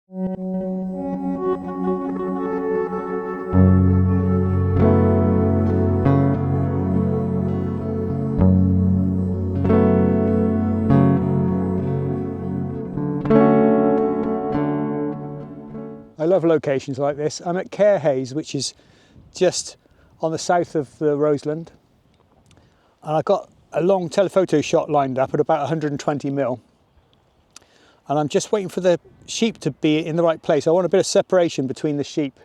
I love locations like this. I'm at Carehays, which is just on the south of the Roseland, and I've got a long telephoto shot lined up at about 120 mil, and I'm just waiting for the sheep to be in the right place. I want a bit of separation between the sheep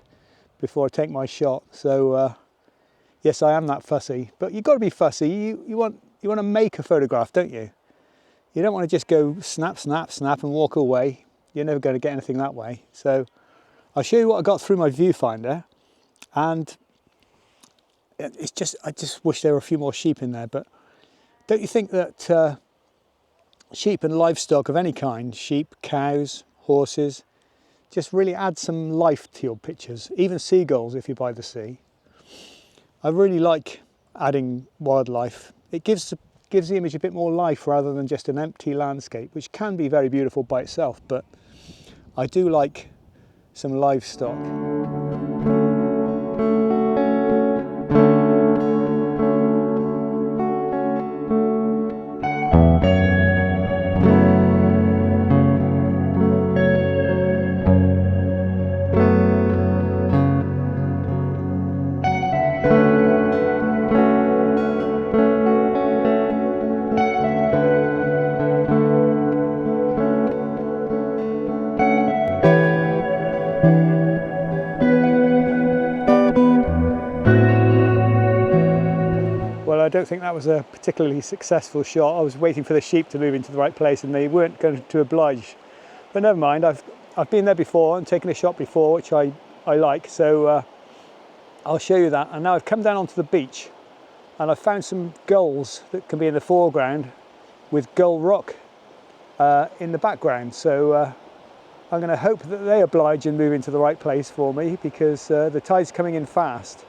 before I take my shot. So yes, I am that fussy, but you've got to be fussy. You want to make a photograph, don't you? You don't want to just go snap, snap, snap and walk away. You're never going to get anything that way. So I'll show you what I got through my viewfinder, and it's just, I just wish there were a few more sheep in there. But don't you think that sheep and livestock of any kind, sheep, cows, horses, just really add some life to your pictures? Even seagulls if you're by the sea. I really like adding wildlife. It gives the image a bit more life rather than just an empty landscape, which can be very beautiful by itself, but I do like some livestock. Well, I don't think that was a particularly successful shot. I was waiting for the sheep to move into the right place and they weren't going to oblige. But never mind, I've been there before and taken a shot before, which I like, so I'll show you that. And now I've come down onto the beach and I've found some gulls that can be in the foreground with Gull Rock in the background. So I'm going to hope that they oblige and move into the right place for me, because the tide's coming in fast.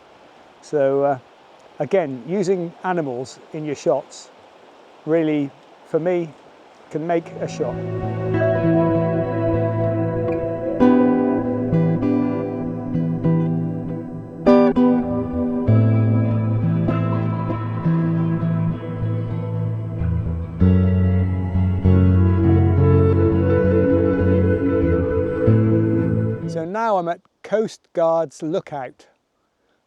So again, using animals in your shots really, for me, can make a shot. So now I'm at Coast Guard's Lookout.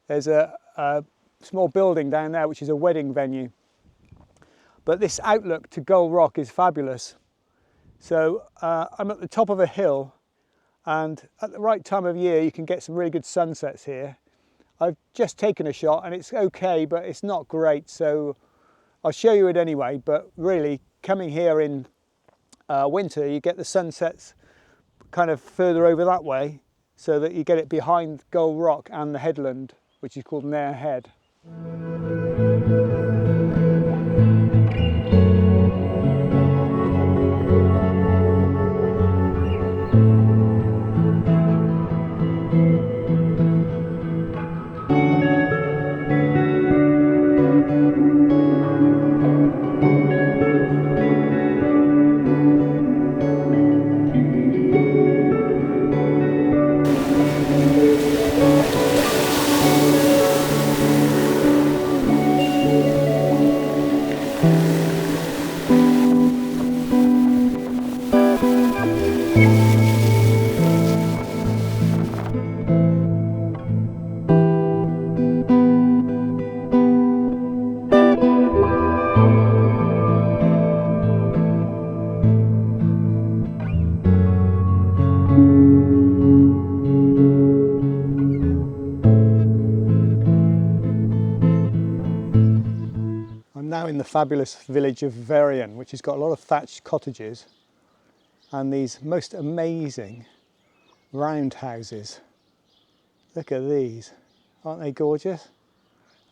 There's a small building down there which is a wedding venue, but this outlook to Gull Rock is fabulous. So I'm at the top of a hill, and at the right time of year you can get some really good sunsets here. I've just taken a shot and it's okay, but it's not great, so I'll show you it anyway. But really, coming here in winter, you get the sunsets kind of further over that way, so that you get it behind Gull Rock and the headland, which is called Nair Head. Now in the fabulous village of Verion, which has got a lot of thatched cottages and these most amazing roundhouses. Look at these, aren't they gorgeous?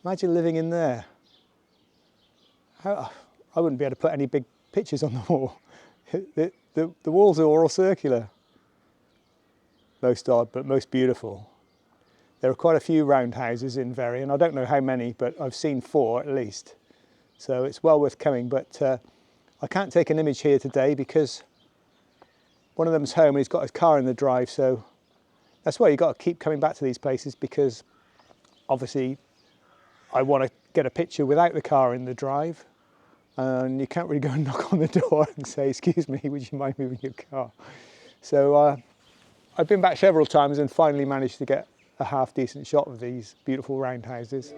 Imagine living in there. I wouldn't be able to put any big pictures on the wall. The walls are all circular. Most odd, but most beautiful. There are quite a few roundhouses in Verion. I don't know how many, but I've seen 4 at least. So it's well worth coming, but I can't take an image here today because one of them's home and he's got his car in the drive, so that's why you've got to keep coming back to these places, because obviously I want to get a picture without the car in the drive, and you can't really go and knock on the door and say, excuse me, would you mind moving your car? So I've been back several times and finally managed to get a half decent shot of these beautiful roundhouses.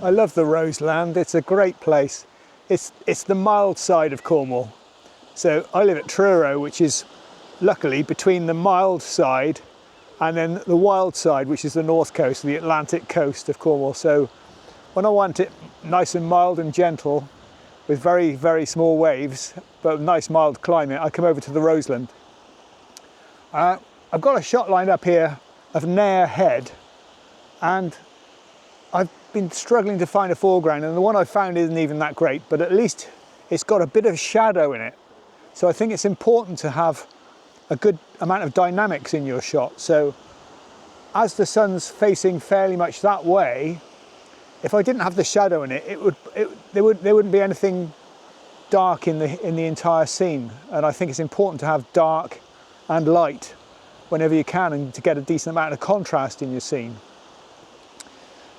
I love the Roseland, it's a great place. It's the mild side of Cornwall. So I live at Truro, which is luckily between the mild side and then the wild side, which is the north coast, the Atlantic coast of Cornwall. So when I want it nice and mild and gentle, with very, very small waves, but nice mild climate, I come over to the Roseland. I've got a shot lined up here of Nair Head, and I've been struggling to find a foreground, and the one I found isn't even that great, but at least it's got a bit of shadow in it. So I think it's important to have a good amount of dynamics in your shot. So as the sun's facing fairly much that way, if I didn't have the shadow in it, there wouldn't be anything dark in the entire scene. And I think it's important to have dark and light whenever you can, and to get a decent amount of contrast in your scene.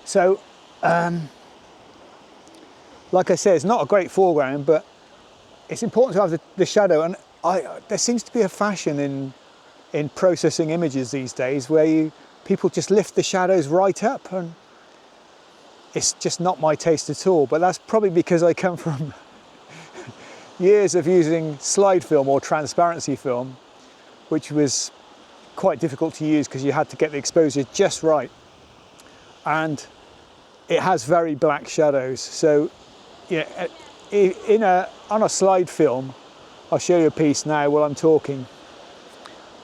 So, like I say, it's not a great foreground, but it's important to have the shadow. And there seems to be a fashion in processing images these days where people just lift the shadows right up, and it's just not my taste at all. But that's probably because I come from years of using slide film or transparency film, which was quite difficult to use because you had to get the exposure just right. And it has very black shadows. So yeah, on a slide film, I'll show you a piece now while I'm talking.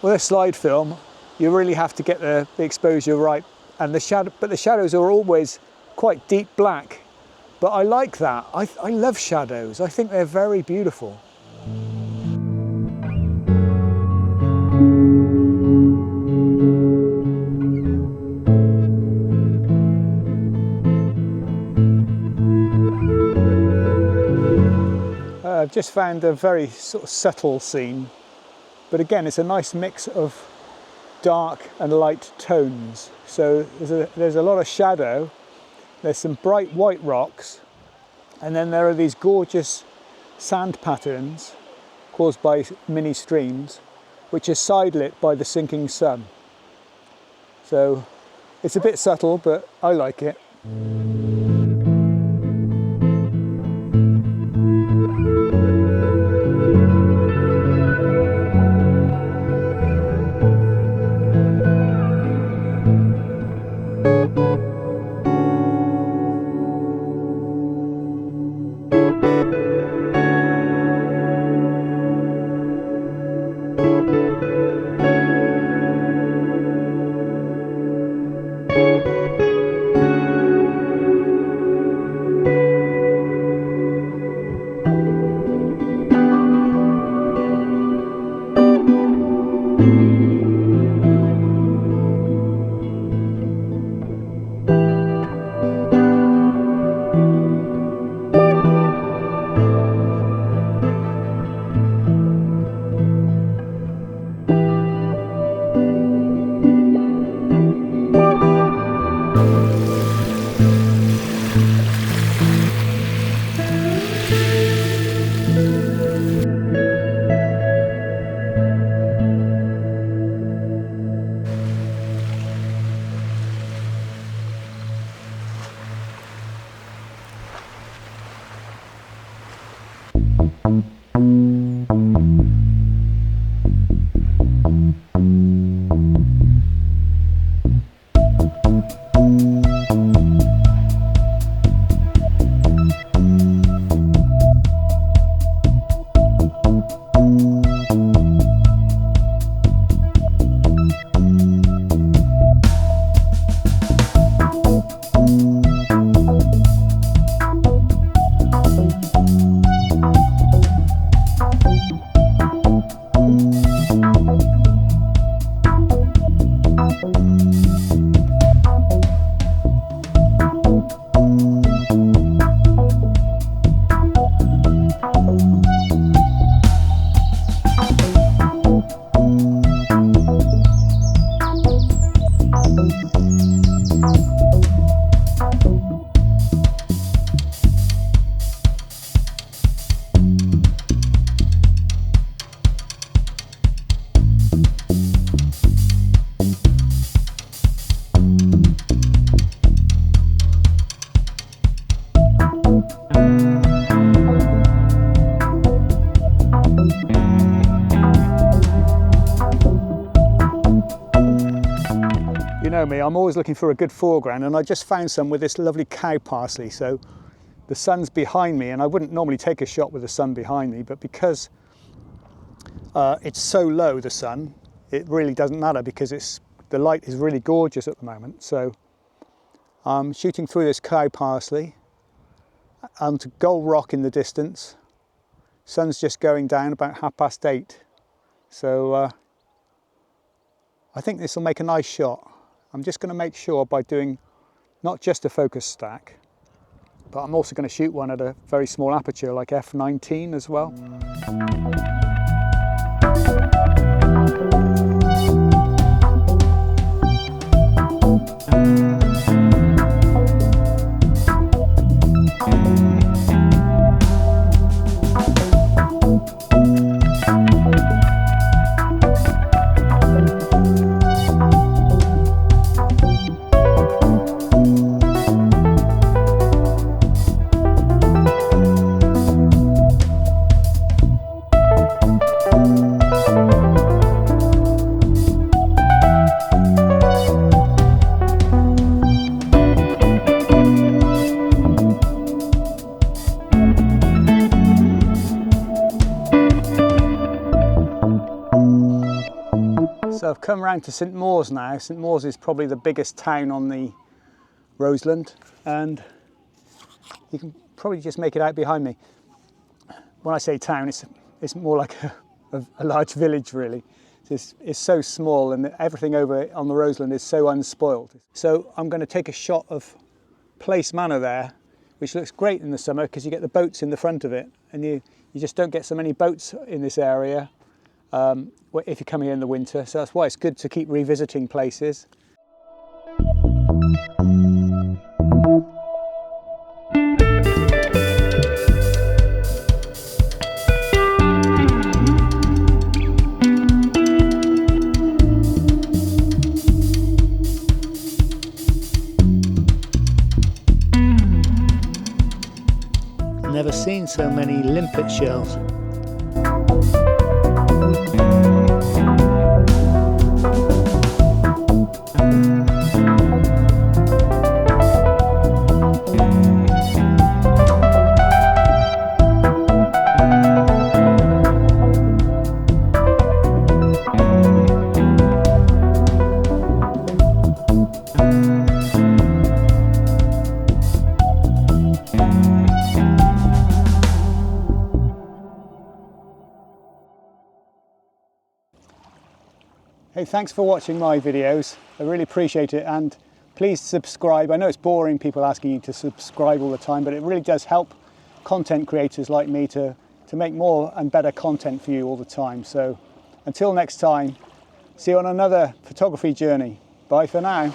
With a slide film, you really have to get the exposure right, and the shadows are always quite deep black. But I like that. I love shadows. I think they're very beautiful. I've just found a very sort of subtle scene, but again, it's a nice mix of dark and light tones. So there's a lot of shadow, there's some bright white rocks, and then there are these gorgeous sand patterns caused by mini streams, which are side-lit by the sinking sun. So it's a bit subtle, but I like it. me, I'm always looking for a good foreground, and I just found some with this lovely cow parsley. So the sun's behind me, and I wouldn't normally take a shot with the sun behind me, but because it's so low, the sun, it really doesn't matter, because the light is really gorgeous at the moment. So I'm shooting through this cow parsley onto Gold Rock in the distance. Sun's just going down, about 8:30. So I think this will make a nice shot. I'm just going to make sure by doing not just a focus stack, but I'm also going to shoot one at a very small aperture like f/19 as well. So I've come round to St Maur's now. St Maur's is probably the biggest town on the Roseland, and you can probably just make it out behind me. When I say town, it's more like a large village really. It's so small, and everything over on the Roseland is so unspoiled. So I'm going to take a shot of Place Manor there, which looks great in the summer because you get the boats in the front of it, and you just don't get so many boats in this area if you're coming in the winter. So that's why it's good to keep revisiting places. Never seen so many limpet shells. Hey, thanks for watching my videos. I really appreciate it, and please subscribe. I know it's boring, people asking you to subscribe all the time, but it really does help content creators like me to make more and better content for you all the time. So until next time, see you on another photography journey. Bye for now.